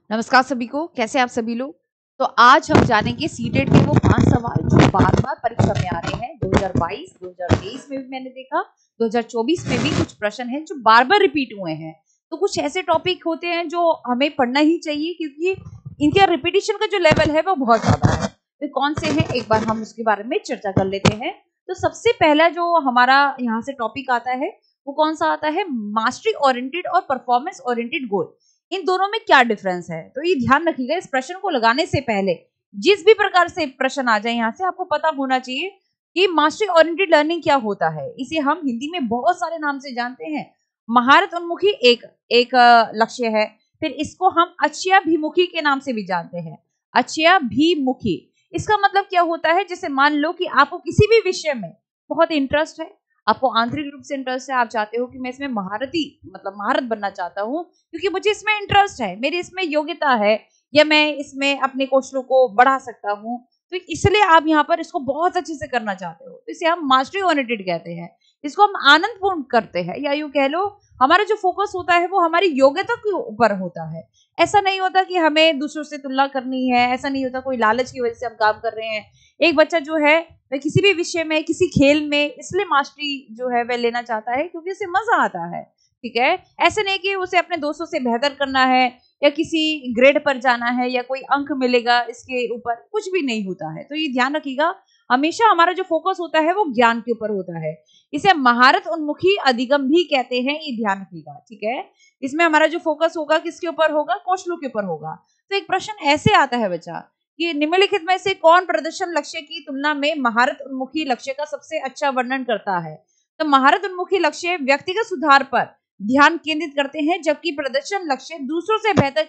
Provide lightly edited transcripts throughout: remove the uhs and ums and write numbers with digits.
नमस्कार सभी को, कैसे आप सभी लोग। तो आज हम जानेंगे सीटेट के वो 5 सवाल जो बार-बार परीक्षा में आ रहे हैं। 2022, 2023 में भी मैंने देखा, 2024 में भी कुछ प्रश्न हैं जो बार-बार रिपीट हुए हैं। तो कुछ ऐसे टॉपिक होते हैं जो हमें पढ़ना ही चाहिए क्योंकि इनका रिपीटिशन का जो लेवल है वो बहुत ज़्यादा है। तो कौन से हैं, एक बार हम उसके बारे में चर्चा कर लेते हैं। तो सबसे पहला जो हमारा यहाँ से टॉपिक आता है, वो कौन-सा आता है? मास्टरी ओरिएंटेड और परफॉर्मेंस ओरिएंटेड गोल। इन दोनों में क्या डिफरेंस है? तो ये ध्यान रखिएगा, इस प्रश्न को लगाने से पहले जिस भी प्रकार से प्रश्न आ जाए यहाँ से आपको पता होना चाहिए कि मास्टरी ओरिएंटेड लर्निंग क्या होता है। इसे हम हिंदी में बहुत सारे नाम से जानते हैं। महारत उन्मुखी एक एक लक्ष्य है। फिर इसको हम अक्षयाभिमुखी के नाम से भी जानते हैं। अक्षयाभिमुखी, इसका मतलब क्या होता है? जैसे मान लो कि आपको किसी भी विषय में बहुत इंटरेस्ट है, आपको आंतरिक रूप से इंटरेस्ट है, आप चाहते हो कि मैं इसमें महारत बनना चाहता हूँ क्योंकि मुझे इसमें इंटरेस्ट है, मेरी इसमें योग्यता है, या मैं इसमें अपने कौशलों को बढ़ा सकता हूँ, तो इसलिए आप यहाँ पर इसको बहुत अच्छे से करना चाहते हो। तो इसे हम मास्टरी ओरिएंटेड कहते हैं। इसको हम आनंदपूर्ण करते हैं, या यूं कह लो हमारा जो फोकस होता है वो हमारी योग्यता के ऊपर होता है। ऐसा नहीं होता कि हमें दूसरों से तुलना करनी है, ऐसा नहीं होता कोई लालच की वजह से हम काम कर रहे हैं। एक बच्चा जो है वह किसी भी विषय में, किसी खेल में इसलिए मास्टरी जो है वह लेना चाहता है क्योंकि उसे मजा आता है। ठीक है, ऐसे नहीं कि उसे अपने दोस्तों से बेहतर करना है या किसी ग्रेड पर जाना है या कोई अंक मिलेगा इसके ऊपर, कुछ भी नहीं होता है। तो ये ध्यान रखिएगा, हमेशा हमारा जो फोकस होता है वो ज्ञान के ऊपर होता है। इसे महारत उन्मुखी अधिगम भी कहते हैं, ये ध्यान रखिएगा। ठीक है, इसमें हमारा जो फोकस होगा किसके ऊपर होगा? कौशलों के ऊपर होगा। तो एक प्रश्न ऐसे आता है बच्चा कि निम्नलिखित में से कौन प्रदर्शन लक्ष्य की तुलना में महारत उन्मुखी लक्ष्य का सबसे अच्छा वर्णन करता है? तो महारत उन्मुखी लक्ष्य व्यक्तिगत सुधार पर ध्यान केंद्रित करते हैं, जबकि प्रदर्शन लक्ष्य दूसरों से बेहतर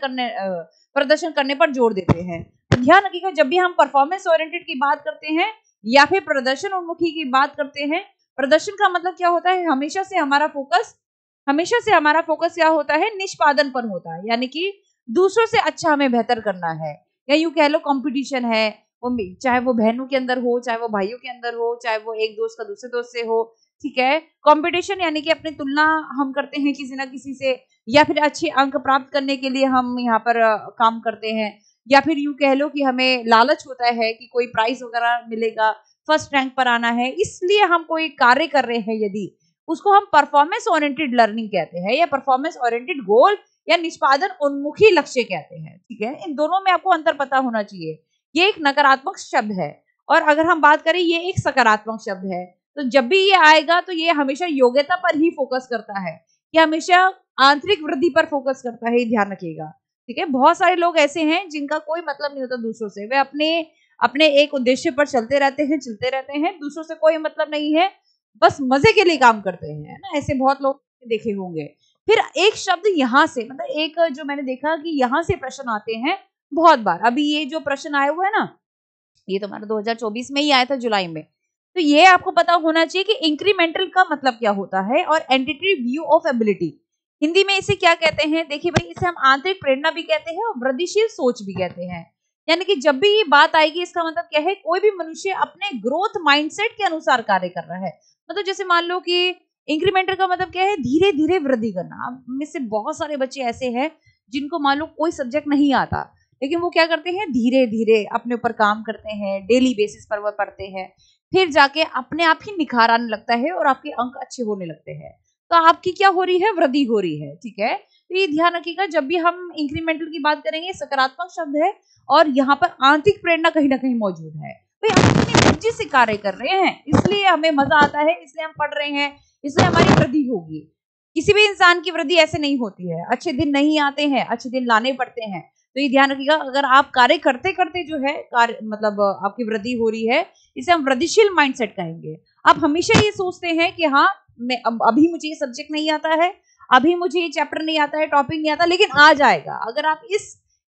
प्रदर्शन करने पर जोर देते हैं। तो ध्यान रखिएगा, जब भी हम परफॉर्मेंस ओरिएंटेड की बात करते हैं या फिर प्रदर्शन उन्मुखी की बात करते हैं, प्रदर्शन का मतलब क्या होता है? हमेशा से हमारा फोकस क्या होता है? निष्पादन पर होता है, यानी कि दूसरों से अच्छा हमें बेहतर करना है, या यूं कह लो कंपटीशन है, वो चाहे वो बहनों के अंदर हो, चाहे वो भाइयों के अंदर हो, चाहे वो एक दोस्त का दूसरे दोस्त से हो। ठीक है, कंपटीशन यानी कि अपनी तुलना हम करते हैं किसी ना किसी से, या फिर अच्छे अंक प्राप्त करने के लिए हम यहाँ पर काम करते हैं, या फिर यूं कह लो कि हमें लालच होता है कि कोई प्राइज वगैरह मिलेगा, फर्स्ट रैंक पर आना है, इसलिए हम कोई कार्य कर रहे हैं यदि, उसको हम परफॉर्मेंस ओरिएंटेड लर्निंग कहते हैं, या परफॉर्मेंस ओरिएंटेड गोल या निष्पादन उन्मुखी लक्ष्य कहते हैं। ठीक है, इन दोनों में आपको अंतर पता होना चाहिए। ये एक नकारात्मक शब्द है, और अगर हम बात करें ये एक सकारात्मक शब्द है। तो जब भी ये आएगा तो ये हमेशा योग्यता पर ही फोकस करता है, ये हमेशा आंतरिक वृद्धि पर फोकस करता है, ये ध्यान रखिएगा। ठीक है, बहुत सारे लोग ऐसे हैं जिनका कोई मतलब नहीं होता दूसरों से, वे अपने अपने एक उद्देश्य पर चलते रहते हैं, दूसरों से कोई मतलब नहीं है, बस मजे के लिए काम करते हैं, है ना। ऐसे बहुत लोग देखे होंगे। फिर एक शब्द यहाँ से, मतलब एक जो मैंने देखा कि यहाँ से प्रश्न आते हैं बहुत बार। अभी ये जो प्रश्न आया हुआ है ना, ये तो हमारा 2024 में ही आया था जुलाई में। तो ये आपको पता होना चाहिए कि इंक्रीमेंटल का मतलब क्या होता है और entity view of ability, Hindi में इसे क्या कहते हैं? देखिए भाई, इसे हम आंतरिक प्रेरणा भी कहते हैं और वृद्धिशील सोच भी कहते हैं। यानी कि जब भी ये बात आएगी, इसका मतलब क्या है? कोई भी मनुष्य अपने ग्रोथ माइंडसेट के अनुसार कार्य कर रहा है। मतलब जैसे मान लो कि इंक्रीमेंटल का मतलब क्या है? धीरे धीरे वृद्धि करना। अब में से बहुत सारे बच्चे ऐसे हैं जिनको मान लो कोई सब्जेक्ट नहीं आता, लेकिन वो क्या करते हैं? धीरे धीरे अपने ऊपर काम करते हैं, डेली बेसिस पर वो पढ़ते हैं, फिर जाके अपने आप ही निखार आने लगता है और आपके अंक अच्छे होने लगते हैं। तो आपकी क्या हो रही है? वृद्धि हो रही है। ठीक है, तो ये ध्यान रखिएगा, जब भी हम इंक्रीमेंटल की बात करेंगे सकारात्मक शब्द है, और यहाँ पर आंतरिक प्रेरणा कहीं ना कहीं मौजूद है। भाई हम अपनी मर्जी से कार्य कर रहे हैं, इसलिए हमें मजा आता है, इसलिए हम पढ़ रहे हैं, इसलिए हमारी वृद्धि होगी। किसी भी इंसान की वृद्धि ऐसे नहीं होती है, अच्छे दिन नहीं आते हैं, अच्छे दिन लाने पड़ते हैं। तो ये ध्यान रखिएगा, अगर आप कार्य करते करते जो है कार्य मतलब आपकी वृद्धि हो रही है, इसे हम वृद्धिशील माइंडसेट कहेंगे। आप हमेशा ये सोचते हैं कि हाँ, मैं अभी मुझे ये सब्जेक्ट नहीं आता है, अभी मुझे ये चैप्टर नहीं आता है, टॉपिक नहीं आता, लेकिन आ जाएगा। अगर आप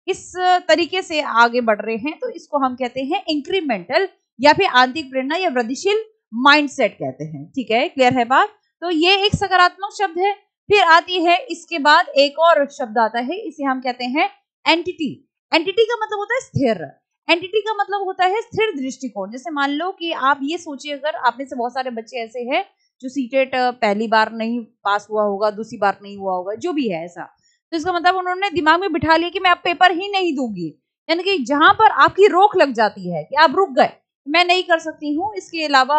इस तरीके से आगे बढ़ रहे हैं तो इसको हम कहते हैं इंक्रीमेंटल, या फिर आंतरिक प्रेरणा या वृद्धिशील माइंडसेट कहते हैं। ठीक है, क्लियर है बात? तो ये एक सकारात्मक शब्द है। फिर आती है इसके बाद एक और शब्द आता है, इसे हम कहते हैं एंटिटी। एंटिटी का मतलब होता है स्थिर। एंटिटी का मतलब होता है स्थिर दृष्टिकोण। जैसे मान लो कि आप ये सोचिए, अगर आप में से बहुत सारे बच्चे ऐसे हैं जो सीटेट पहली बार नहीं पास हुआ होगा, दूसरी बार नहीं हुआ होगा, जो भी है ऐसा, तो इसका मतलब उन्होंने दिमाग में बिठा लिया कि मैं अब पेपर ही नहीं दूंगी। यानी कि जहां पर आपकी रोक लग जाती है कि आप रुक गए, मैं नहीं कर सकती हूँ, इसके अलावा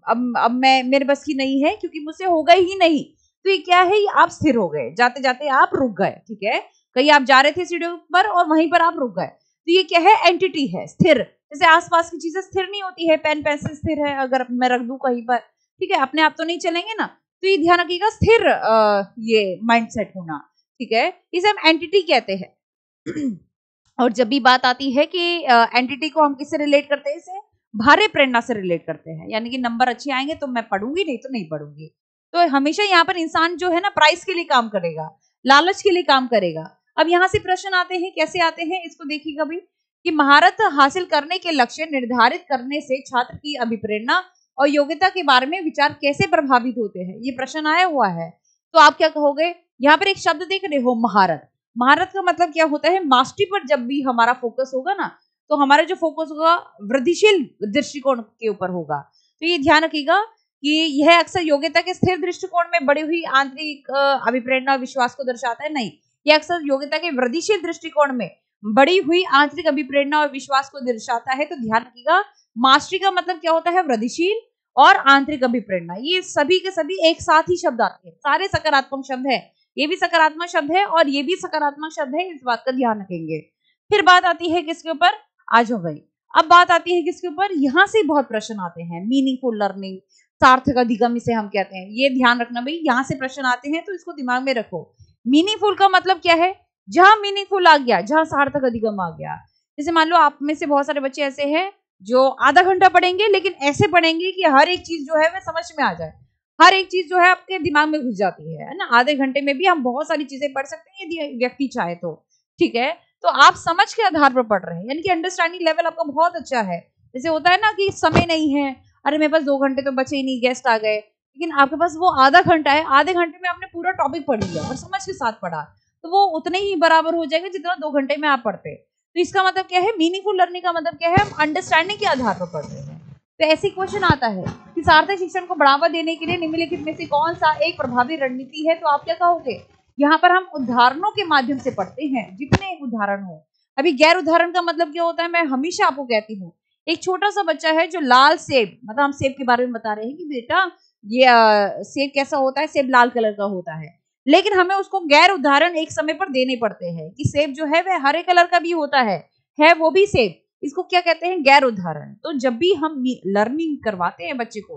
अब मैं मेरे बस की नहीं है क्योंकि मुझसे होगा ही नहीं, तो ये क्या है, ये आप स्थिर हो गए, जाते जाते आप रुक गए। ठीक है, कहीं आप जा रहे थे सीढ़ियों पर और वहीं पर आप रुक गए, तो ये क्या है, एंटिटी है, स्थिर। जैसे आसपास की चीजें स्थिर नहीं होती है, पेन पेंसिल स्थिर है, अगर मैं रख दूं कहीं पर, ठीक है, अपने आप तो नहीं चलेंगे ना, तो ये ध्यान रखिएगा, स्थिर ये माइंडसेट होना। ठीक है, इसे हम एंटिटी कहते हैं। और जब भी बात आती है कि एंटिटी को हम किससे रिलेट करते हैं, इसे भारे प्रेरणा से रिलेट करते हैं, यानी कि नंबर अच्छे आएंगे तो मैं पढ़ूंगी, नहीं तो नहीं पढ़ूंगी। तो हमेशा यहाँ पर इंसान जो है ना प्राइस के लिए काम करेगा, लालच के लिए काम करेगा। अब यहाँ से प्रश्न आते हैं, कैसे आते हैं इसको देखिएगा भी, कि महारत हासिल करने के लक्ष्य निर्धारित करने से छात्र की अभिप्रेरणा और योग्यता के बारे में विचार कैसे प्रभावित होते हैं, ये प्रश्न आया हुआ है। तो आप क्या कहोगे, यहाँ पर एक शब्द देख रहे हो, महारत। महारत का मतलब क्या होता है, मास्टरी पर जब भी हमारा फोकस होगा ना, तो हमारा जो फोकस होगा वृद्धिशील दृष्टिकोण के ऊपर होगा। तो ये ध्यान रखिएगा कि यह अक्सर योग्यता के स्थिर दृष्टिकोण में बढ़ी हुई आंतरिक अभिप्रेरणा विश्वास को दर्शाता है, नहीं, यह अक्सर योग्यता के वृद्धिशील दृष्टिकोण में बढ़ी हुई आंतरिक अभिप्रेरणा और विश्वास को दर्शाता है। तो ध्यान रखिएगा, मास्टरी का मतलब क्या होता है, वृद्धिशील और आंतरिक अभिप्रेरणा, ये सभी के सभी एक साथ ही शब्द आते हैं, सारे सकारात्मक शब्द है, ये भी सकारात्मक शब्द है और ये भी सकारात्मक शब्द है, इस बात का ध्यान रखेंगे। फिर बात आती है किसके ऊपर, आज हो गई, अब बात आती है किसके ऊपर, यहाँ से बहुत प्रश्न आते हैं, मीनिंगफुल लर्निंग, सार्थक अधिगम इसे हम कहते हैं, ये ध्यान रखना भाई, यहाँ से प्रश्न आते हैं तो इसको दिमाग में रखो। मीनिंगफुल का मतलब क्या है, जहां मीनिंगफुल आ गया, जहां सार्थक अधिगम आ गया। जैसे मान लो आप में से बहुत सारे बच्चे ऐसे हैं जो आधा घंटा पढ़ेंगे, लेकिन ऐसे पढ़ेंगे कि हर एक चीज जो है वह समझ में आ जाए, हर एक चीज जो है आपके दिमाग में घुस जाती है ना। आधे घंटे में भी हम बहुत सारी चीजें पढ़ सकते हैं यदि व्यक्ति चाहे तो। ठीक है, तो आप समझ के आधार पर पढ़ रहे हैं, यानी कि अंडरस्टैंडिंग लेवल आपका बहुत अच्छा है। जैसे होता है ना कि समय नहीं है, अरे मेरे पास 2 घंटे तो बचे ही नहीं, गेस्ट आ गए, लेकिन आपके पास वो आधा घंटा है, आधे घंटे में आपने पूरा टॉपिक पढ़ लिया और समझ के साथ पढ़ा, तो वो उतने ही बराबर हो जाएगा जितना 2 घंटे में आप पढ़ते। तो इसका मतलब क्या है, मीनिंगफुल लर्निंग का मतलब क्या है, हम अंडरस्टैंडिंग के आधार पर पढ़ रहे हैं। तो ऐसी क्वेश्चन आता है कि सार्थक शिक्षण को बढ़ावा देने के लिए निम्नलिखित में से कौन सा एक प्रभावी रणनीति है, तो आप क्या कहोगे, यहाँ पर हम उदाहरणों के माध्यम से पढ़ते हैं, जितने उदाहरण हो। अभी गैर उदाहरण का मतलब क्या होता है, मैं हमेशा आपको कहती हूँ, एक छोटा सा बच्चा है जो लाल सेब, मतलब हम सेब के बारे में बता रहे हैं कि बेटा ये सेब कैसा होता है, सेब लाल कलर का होता है, लेकिन हमें उसको गैर उदाहरण एक समय पर देने पड़ते हैं कि सेब जो है वह हरे कलर का भी होता है वो भी सेब, इसको क्या कहते हैं, गैर उदाहरण। तो जब भी हम लर्निंग करवाते हैं बच्चे को,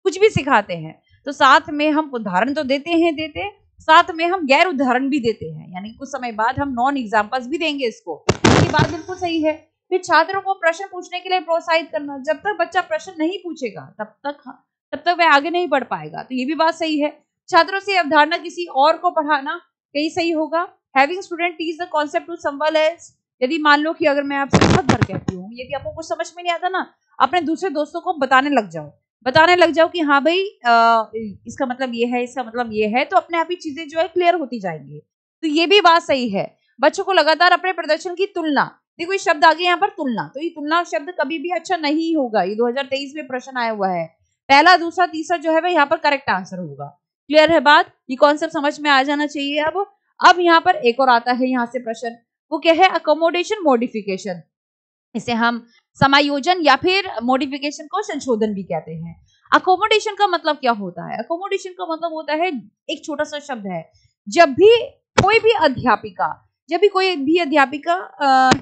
कुछ भी सिखाते हैं, तो साथ में हम उदाहरण तो देते साथ में हम गैर उदाहरण भी देते हैं, यानी कुछ समय बाद हम नॉन एग्जाम्पल्स भी देंगे इसको। ये बात बिल्कुल सही है। फिर छात्रों को प्रश्न पूछने के लिए प्रोत्साहित करना, जब तक बच्चा प्रश्न नहीं पूछेगा तब तक वह आगे नहीं बढ़ पाएगा, तो ये भी बात सही है। छात्रों से अवधारणा किसी और को पढ़ाना कहीं सही होगा, having student teach the concept to someone else. यदि मान लो कि अगर मैं आपसे बहुत बार कहती हूँ, यदि आपको कुछ समझ में नहीं आता ना, अपने दूसरे दोस्तों को बताने लग जाओ कि हाँ भाई इसका मतलब ये है, इसका मतलब ये है, तो अपने आप ही चीजें जो है क्लियर होती जाएंगी। तो ये भी बात सही है। बच्चों को लगातार अपने प्रदर्शन की तुलना, देखो ये शब्द आ गया यहाँ पर तुलना, तो ये तुलना शब्द कभी भी अच्छा नहीं होगा, ये 2023 में प्रश्न आया हुआ है, पहला दूसरा तीसरा जो है वह यहाँ पर करेक्ट आंसर होगा। क्लियर है बात, ये कॉन्सेप्ट समझ में आ जाना चाहिए। अब यहाँ पर एक और आता है यहाँ से प्रश्न, वो क्या है, अकोमोडेशन मॉडिफिकेशन, इसे हम समायोजन या फिर मॉडिफिकेशन को संशोधन भी कहते हैं। अकोमोडेशन का मतलब क्या होता है, अकोमोडेशन का मतलब होता है, एक छोटा सा शब्द है, जब भी कोई भी अध्यापिका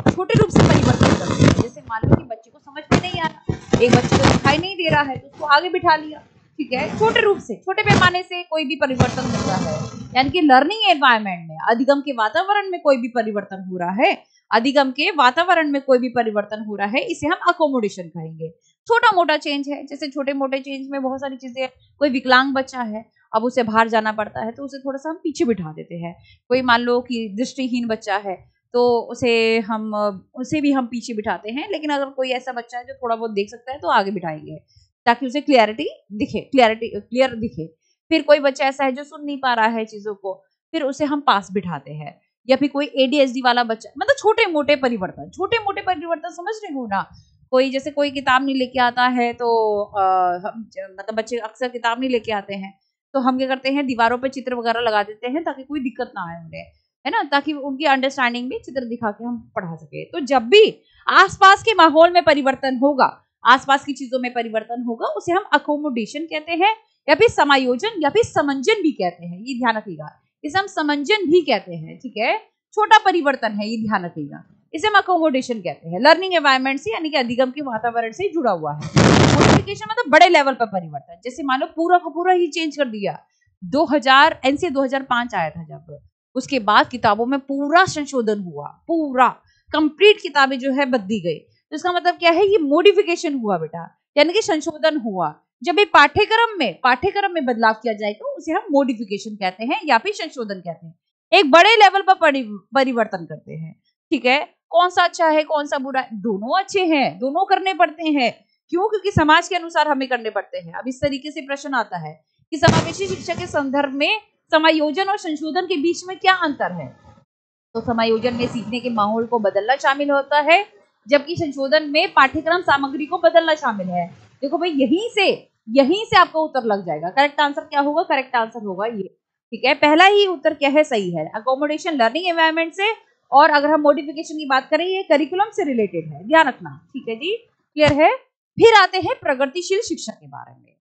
छोटे रूप से परिवर्तन करती है, जैसे मान लो कि बच्चे को समझ में नहीं आ रहा, एक बच्चे को दिखाई नहीं दे रहा है, तो उसको आगे बिठा लिया, ठीक है, छोटे रूप से, छोटे पैमाने से कोई भी परिवर्तन होता है, यानी कि लर्निंग एनवायरनमेंट में, अधिगम के वातावरण में कोई भी परिवर्तन हो रहा है, अधिगम के वातावरण में कोई भी परिवर्तन हो रहा है, इसे हम अकोमोडेशन कहेंगे। छोटा मोटा चेंज है, जैसे छोटे मोटे चेंज में बहुत सारी चीजें, कोई विकलांग बच्चा है, अब उसे बाहर जाना पड़ता है, तो उसे थोड़ा सा हम पीछे बिठा देते हैं। कोई मान लो कि दृष्टिहीन बच्चा है, तो उसे भी हम पीछे बिठाते हैं, लेकिन अगर कोई ऐसा बच्चा है जो थोड़ा बहुत देख सकता है, तो आगे बिठाएंगे ताकि उसे क्लियर दिखे। फिर कोई बच्चा ऐसा है जो सुन नहीं पा रहा है चीजों को, फिर उसे हम पास बिठाते हैं। या फिर कोई एडीएचडी वाला बच्चा, मतलब छोटे मोटे परिवर्तन समझ रहे हो ना। कोई जैसे कोई किताब नहीं लेके आता है, तो मतलब बच्चे अक्सर किताब नहीं लेके आते हैं, तो हम क्या करते हैं, दीवारों पे चित्र वगैरह लगा देते हैं ताकि कोई दिक्कत ना आए उन्हें, है ना, ताकि उनकी अंडरस्टैंडिंग में चित्र दिखा के हम पढ़ा सके। तो जब भी आसपास के माहौल में परिवर्तन होगा, आसपास की चीजों में परिवर्तन होगा, उसे हम अकोमोडेशन कहते हैं या फिर समायोजन या फिर समंजन भी कहते हैं, ये ध्यान रखिएगा। इसे हम समंजन भी कहते हैं, ठीक है, छोटा परिवर्तन है, ये ध्यान रखिएगा। इसे हम अकोमोडेशन कहते हैं। लर्निंग एनवायरनमेंट से यानी कि अधिगम के वातावरण से जुड़ा हुआ है। मॉडिफिकेशन मतलब बड़े लेवल पर परिवर्तन, जैसे मान लो पूरा का पूरा ही चेंज कर दिया। 2000 एनसीए 2005 आया था जब, उसके बाद किताबों में पूरा संशोधन हुआ, पूरा कंप्लीट किताबें जो है बदली गई। तो इसका मतलब क्या है, ये मॉडिफिकेशन हुआ बेटा, यानी कि संशोधन हुआ। जब ये पाठ्यक्रम में बदलाव किया जाएगा उसे हम मॉडिफिकेशन कहते हैं या फिर संशोधन कहते हैं। एक बड़े लेवल पर परिवर्तन करते हैं, ठीक है। कौन सा अच्छा है, कौन सा बुरा है, दोनों अच्छे हैं, दोनों करने पड़ते हैं। क्यों? क्योंकि समाज के अनुसार हमें करने पड़ते हैं। अब इस तरीके से प्रश्न आता है कि समावेशी शिक्षा के संदर्भ में समायोजन और संशोधन के बीच में क्या अंतर है। तो समायोजन में सीखने के माहौल को बदलना शामिल होता है, जबकि संशोधन में पाठ्यक्रम सामग्री को बदलना शामिल है। देखो भाई, यहीं से आपका उत्तर लग जाएगा। करेक्ट आंसर क्या होगा? करेक्ट आंसर होगा ये, ठीक है। पहला ही उत्तर क्या है, सही है। अकोमोडेशन लर्निंग एनवायरनमेंट से, और अगर हम मॉडिफिकेशन की बात करें ये करिकुलम से रिलेटेड है, ध्यान रखना, ठीक है जी, क्लियर है। फिर आते हैं प्रगतिशील शिक्षा के बारे में।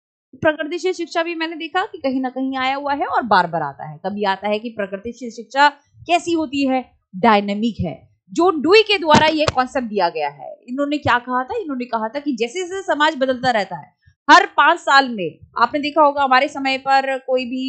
प्रगतिशील शिक्षा भी मैंने देखा कि कहीं ना कहीं आया हुआ है और बार बार आता है। कभी आता है कि प्रगतिशील शिक्षा कैसी होती है, डायनेमिक है। जॉन डुई के द्वारा ये कॉन्सेप्ट दिया गया है। इन्होंने क्या कहा था, इन्होंने कहा था कि जैसे जैसे समाज बदलता रहता है, हर 5 साल में, आपने देखा होगा हमारे समय पर कोई भी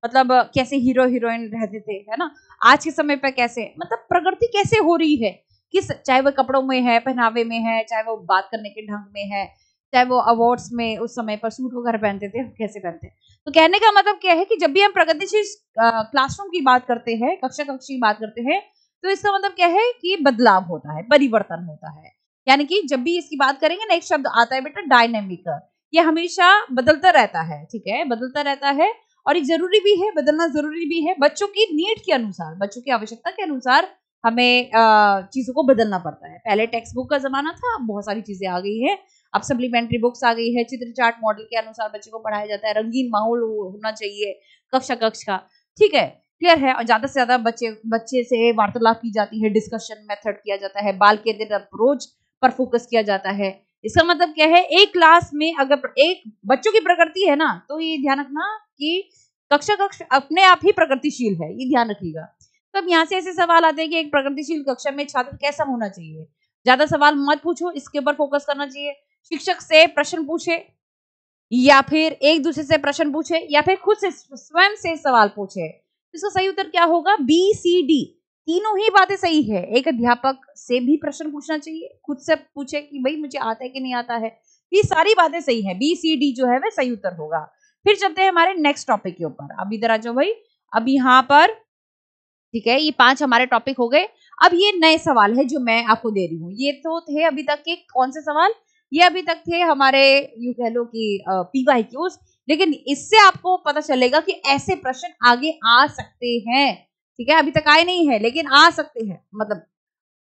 मतलब कैसे हीरो हीरोइन रहते थे, है ना, आज के समय पर कैसे, मतलब प्रगति कैसे हो रही है, किस, चाहे वो कपड़ों में है, पहनावे में है, चाहे वो बात करने के ढंग में है, चाहे वो अवार्ड्स में उस समय पर सूट वगैरह पहनते थे, कैसे पहनते हैं। तो कहने का मतलब क्या है कि जब भी हम प्रगतिशील क्लासरूम की बात करते हैं, कक्षा की बात करते हैं, तो इसका मतलब क्या है कि बदलाव होता है, परिवर्तन होता है। यानी कि जब भी इसकी बात करेंगे ना, एक शब्द आता है बेटा डायनेमिक, ये हमेशा बदलता रहता है, ठीक है, बदलता रहता है। और एक जरूरी भी है, बदलना जरूरी भी है, बच्चों की नीड के अनुसार, बच्चों की आवश्यकता के अनुसार हमें चीजों को बदलना पड़ता है। पहले टेक्स्ट बुक का जमाना था, अब बहुत सारी चीजें आ गई है, अब सप्लीमेंट्री बुक्स आ गई है, चित्र चार्ट मॉडल के अनुसार बच्चे को पढ़ाया जाता है, रंगीन माहौल होना चाहिए कक्षा का, ठीक है, क्लियर है। और ज्यादा से ज्यादा बच्चे से वार्तालाप की जाती है, डिस्कशन मेथड किया जाता है, बाल केंद्रित अप्रोच पर फोकस किया जाता है। इसका मतलब क्या है, एक क्लास में अगर एक बच्चों की प्रकृति है ना, तो ये ध्यान रखना कि कक्षा अपने आप ही प्रगतिशील है, ये ध्यान रखिएगा। तो अब यहाँ से ऐसे सवाल आते हैं कि एक प्रगतिशील कक्षा में छात्र कैसा होना चाहिए। ज्यादा सवाल मत पूछो, इसके ऊपर फोकस करना चाहिए। शिक्षक से प्रश्न पूछे, या फिर एक दूसरे से प्रश्न पूछे, या फिर खुद से स्वयं से सवाल पूछे। इसका सही उत्तर क्या होगा? BCD, तीनों ही बातें सही है। एक अध्यापक से भी प्रश्न पूछना चाहिए, खुद से पूछे कि भाई मुझे आता है कि नहीं आता है, ये सारी बातें सही है। BCD जो है वह सही उत्तर होगा। फिर चलते हैं हमारे नेक्स्ट टॉपिक के ऊपर। अब इधर आ जाओ भाई, अब यहाँ पर, ठीक है, ये 5 हमारे टॉपिक हो गए। अब ये नए सवाल है जो मैं आपको दे रही हूँ। ये तो थे अभी तक के कौन से सवाल, ये अभी तक थे हमारे यूं कह लो कि PYQs, लेकिन इससे आपको पता चलेगा कि ऐसे प्रश्न आगे आ सकते हैं, ठीक है। अभी तक आए नहीं है लेकिन आ सकते हैं, मतलब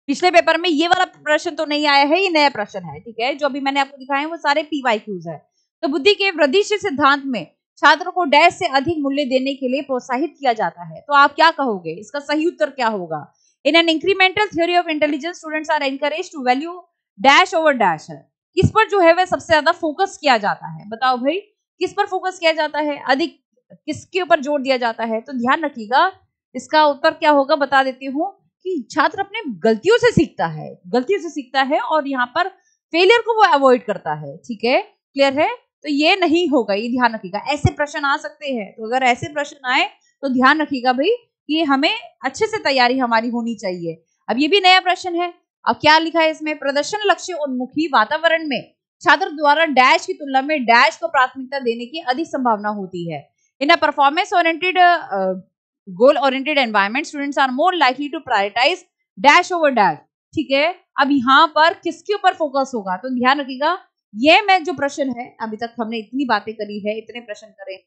पिछले पेपर में ये वाला प्रश्न तो नहीं आया है, ये नया प्रश्न है, ठीक है। जो अभी मैंने आपको दिखाए वो सारे PYQs है। तो बुद्धि के वृद्धिशील सिद्धांत में छात्रों को डैश से अधिक मूल्य देने के लिए प्रोत्साहित किया जाता है। तो आप क्या कहोगे, इसका सही उत्तर क्या होगा? In an incremental theory of intelligence students are encourage to value dash over dash है। किस पर जो है वह सबसे ज्यादा फोकस किया जाता है? बताओ भाई, किस पर फोकस किया जाता है, अधिक किसके ऊपर जोर दिया जाता है? तो ध्यान रखिएगा, इसका उत्तर क्या होगा बता देती हूँ कि छात्र अपने गलतियों से सीखता है और यहाँ पर फेलियर को वो अवॉइड करता है, ठीक है, क्लियर है। तो ये नहीं होगा, ये ध्यान रखिएगा। ऐसे प्रश्न आ सकते हैं, तो अगर ऐसे प्रश्न आए तो ध्यान रखिएगा भाई कि हमें अच्छे से तैयारी हमारी होनी चाहिए। अब ये भी नया प्रश्न है। अब क्या लिखा है इसमें? प्रदर्शन लक्ष्य उन्मुखी वातावरण में छात्र द्वारा डैश की तुलना में डैश को प्राथमिकता देने की अधिक संभावना होती है। In a performance oriented goal oriented environment students are more likely to prioritize dash over dash, ठीक है। अब यहाँ पर किसके ऊपर फोकस होगा? तो ध्यान रखिएगा, ये मैं जो प्रश्न है, अभी तक हमने इतनी बातें करी है, इतने प्रश्न करे,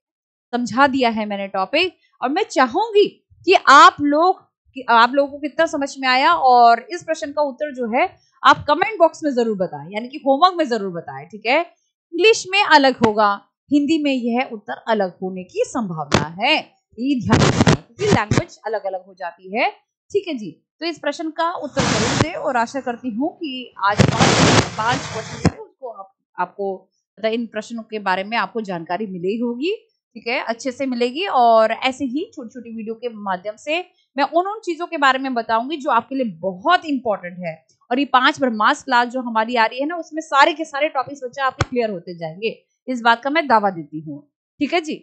समझा दिया है मैंने टॉपिक, और मैं चाहूंगी कि आप लोगों को कितना समझ में आया, और इस प्रश्न का उत्तर जो है आप कमेंट बॉक्स में जरूर बताएं, यानी कि होमवर्क में जरूर बताएं, ठीक है। इंग्लिश में अलग होगा, हिंदी में यह उत्तर अलग होने की संभावना है, ये ध्यान रखना क्योंकि लैंग्वेज अलग अलग हो जाती है। ठीक है जी, तो इस प्रश्न का उत्तर जरूर दें और आशा करती हूँ कि आज 5 क्वेश्चन थे उसको आपको मतलब इन प्रश्नों के बारे में आपको जानकारी मिली होगी। ठीक है, अच्छे से मिलेगी और ऐसे ही छोटी छोटी वीडियो के माध्यम से मैं उन चीजों के बारे में बताऊंगी जो आपके लिए बहुत इंपॉर्टेंट है। और ये 5 ब्रह्मास्त्र क्लास जो हमारी आ रही है ना, उसमें सारे के सारे टॉपिक्स बच्चे आपके क्लियर होते जाएंगे, इस बात का मैं दावा देती हूँ। ठीक है जी।